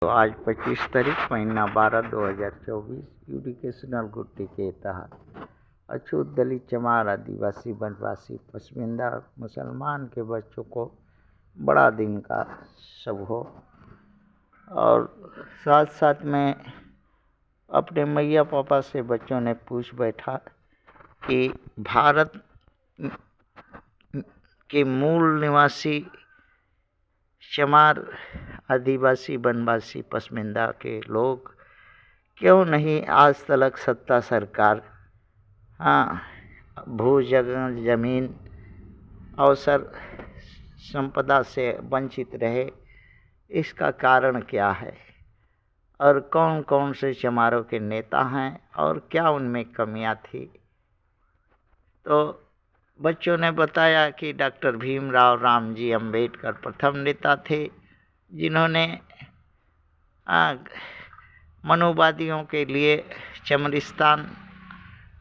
तो आज 25 तारीख महीना 12 2024 एजुकेशनल गुड्डी के तहत अछूत दलित चमार आदिवासी वनवासी पसमिंदा मुसलमान के बच्चों को बड़ा दिन का शुभ हो। और साथ साथ में अपने मैया पापा से बच्चों ने पूछ बैठा कि भारत के मूल निवासी चमार आदिवासी वनवासी पसमिंदा के लोग क्यों नहीं आज तक सत्ता सरकार भू जगह जमीन अवसर संपदा से वंचित रहे, इसका कारण क्या है और कौन कौन से चमारों के नेता हैं और क्या उनमें कमियां थी। तो बच्चों ने बताया कि डॉक्टर भीमराव रामजी अंबेडकर प्रथम नेता थे जिन्होंने मनुवादियों के लिए चमरिस्तान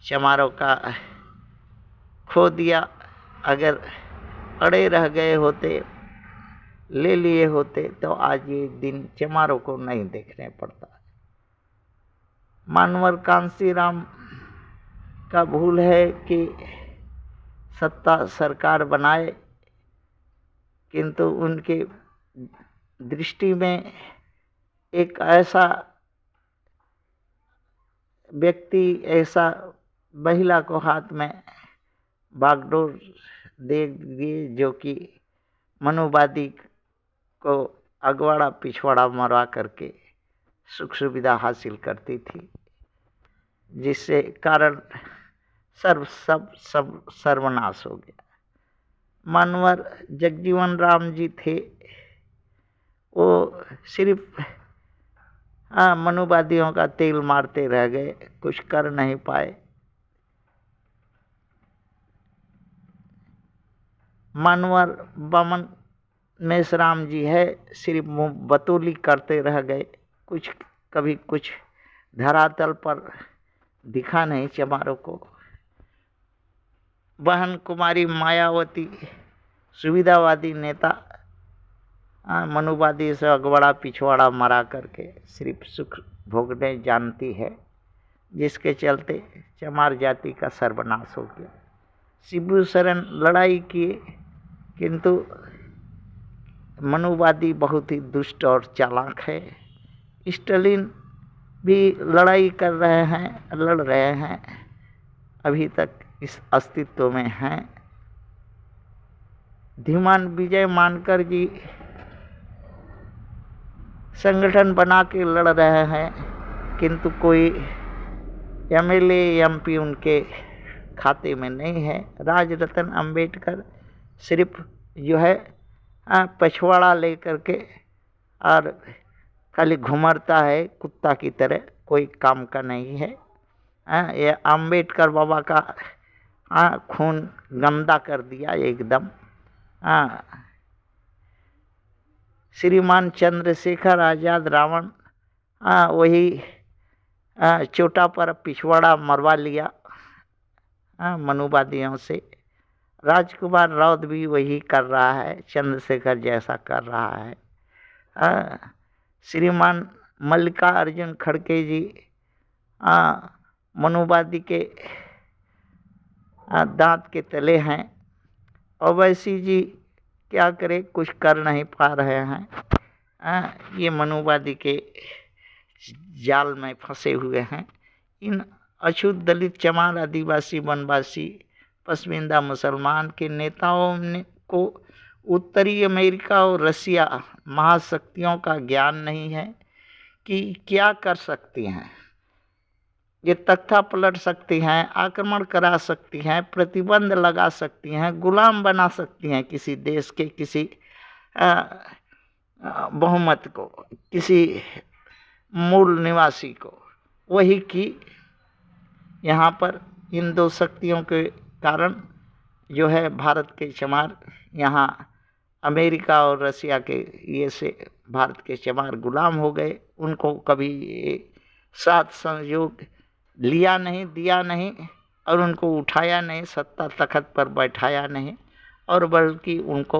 चमारों का खो दिया। अगर अड़े रह गए होते, ले लिए होते तो आज ये दिन चमारों को नहीं देखने पड़ता। मानवर कांसीराम का भूल है कि सत्ता सरकार बनाए, किंतु उनके दृष्टि में एक ऐसा व्यक्ति, ऐसा महिला को हाथ में बागडोर दे दिए जो कि मनुवादी को अगवाड़ा पिछवाड़ा मरवा करके सुख सुविधा हासिल करती थी, जिससे कारण सब सर्वनाश हो गया। मानवर जगजीवन राम जी थे, वो सिर्फ मनुवादियों का तेल मारते रह गए, कुछ कर नहीं पाए। मानवर बमन मेषराम जी है, सिर्फ बतौली करते रह गए, कभी कुछ धरातल पर दिखा नहीं चमारों को। बहन कुमारी मायावती सुविधावादी नेता, मनुवादी से अगवाड़ा पिछवाड़ा मरा करके सिर्फ सुख भोगने जानती है, जिसके चलते चमार जाति का सर्वनाश हो गया। शिबू सोरेन लड़ाई किए, किंतु मनुवादी बहुत ही दुष्ट और चालाक है। स्टालिन भी लड़ाई कर रहे हैं, लड़ रहे हैं, अभी तक इस अस्तित्व में हैं। धीमान विजय मानकर जी संगठन बना के लड़ रहे हैं, किंतु कोई एमएलए एमपी उनके खाते में नहीं है। राजरतन अंबेडकर सिर्फ जो है पछवाड़ा लेकर के और खाली घुमरता है कुत्ता की तरह, कोई काम का नहीं है। ये अंबेडकर बाबा का खून गंदा कर दिया एकदम। श्रीमान चंद्रशेखर आजाद रावण वही चोटा पर पिछवाड़ा मरवा लिया मनुवादियों से। राजकुमार राउत भी वही कर रहा है, चंद्रशेखर जैसा कर रहा है। श्रीमान मल्लिकार्जुन खड़गे जी मनुवादी के दांत के तले हैं। ओवैसी जी क्या करे, कुछ कर नहीं पा रहे हैं। ये मनुवादी के जाल में फंसे हुए हैं। इन अछूत दलित चमार आदिवासी वनवासी पसमिंदा मुसलमान के नेताओं को उत्तरी अमेरिका और रसिया महाशक्तियों का ज्ञान नहीं है कि क्या कर सकती हैं। ये तख्ता पलट सकती हैं, आक्रमण करा सकती हैं, प्रतिबंध लगा सकती हैं, गुलाम बना सकती हैं किसी देश के किसी बहुमत को, किसी मूल निवासी को। वही कि यहाँ पर इन दो शक्तियों के कारण जो है भारत के चमार यहाँ अमेरिका और रसिया के ये से भारत के चमार गुलाम हो गए। उनको कभी साथ संयोग लिया नहीं, दिया नहीं और उनको उठाया नहीं, सत्ता तख्त पर बैठाया नहीं, और बल्कि उनको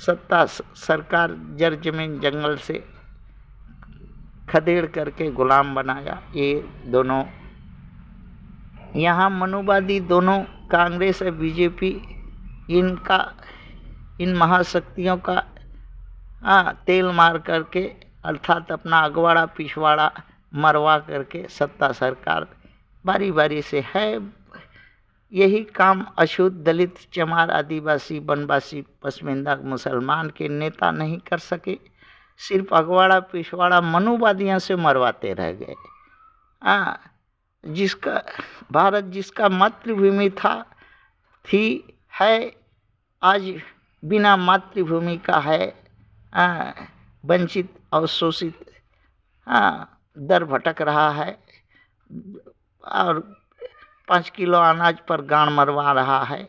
सत्ता सरकार जर जमीन जंगल से खदेड़ करके गुलाम बनाया। ये दोनों यहाँ मनुवादी दोनों कांग्रेस और बीजेपी इन महाशक्तियों का तेल मार करके अर्थात अपना अगवाड़ा पिछवाड़ा मरवा करके सत्ता सरकार बारी बारी से है। यही काम अछूत दलित चमार आदिवासी वनवासी पसमिंदा मुसलमान के नेता नहीं कर सके, सिर्फ अगवाड़ा पिछवाड़ा मनुवादियों से मरवाते रह गए। भारत जिसका मातृभूमि है आज बिना मातृभूमि का है, वंचित अवशोषित दर भटक रहा है और 5 किलो अनाज पर गाड़ मरवा रहा है।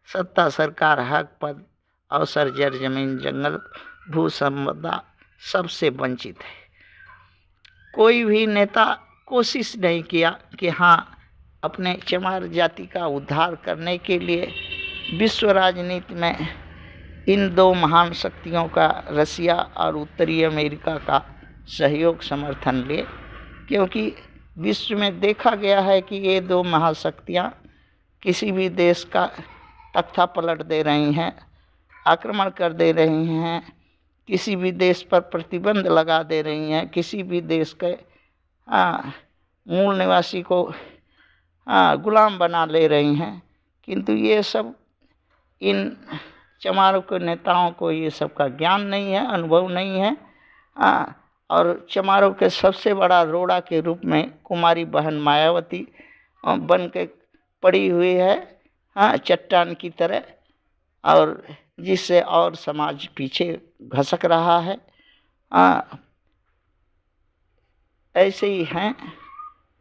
सत्ता सरकार हक पद अवसर जर जमीन जंगल भू संपदा सबसे वंचित है। कोई भी नेता कोशिश नहीं किया कि अपने चमार जाति का उद्धार करने के लिए विश्व राजनीति में इन दो महान शक्तियों का रसिया और उत्तरी अमेरिका का सहयोग समर्थन ले, क्योंकि विश्व में देखा गया है कि ये दो महाशक्तियाँ किसी भी देश का तख्ता पलट दे रही हैं, आक्रमण कर दे रही हैं, किसी भी देश पर प्रतिबंध लगा दे रही हैं, किसी भी देश के मूल निवासी को गुलाम बना ले रही हैं। किंतु ये सब इन चमारों के नेताओं को ये सब का ज्ञान नहीं है, अनुभव नहीं है। और चमारों के सबसे बड़ा रोड़ा के रूप में कुमारी बहन मायावती बन के पड़ी हुई है चट्टान की तरह, और जिससे और समाज पीछे घसक रहा है। ऐसे ही हैं।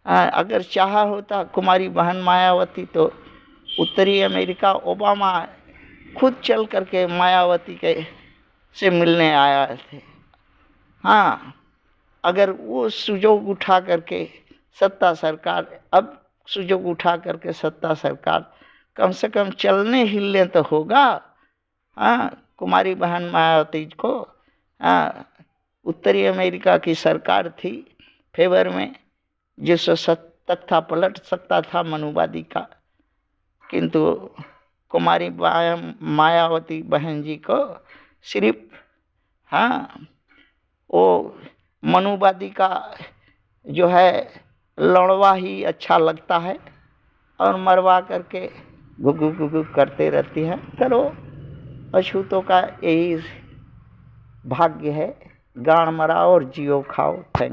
अगर चाहा होता कुमारी बहन मायावती तो उत्तरी अमेरिका ओबामा खुद चल करके मायावती से मिलने आया थे। अगर वो सुजोग उठा करके सत्ता सरकार कम से कम चलने हिलने तो होगा। कुमारी बहन मायावती को उत्तरी अमेरिका की सरकार थी फेवर में, जिससे तख्ता पलट सकता था मनुवादी का, किंतु कुमारी मायावती बहन जी को सिर्फ वो मनुवादी का जो है लड़वा ही अच्छा लगता है और मरवा करके घुघु घुघु करते रहती है। करो, अछूतों का यही भाग्य है, गाड़ मराओ और जियो खाओ। थैंक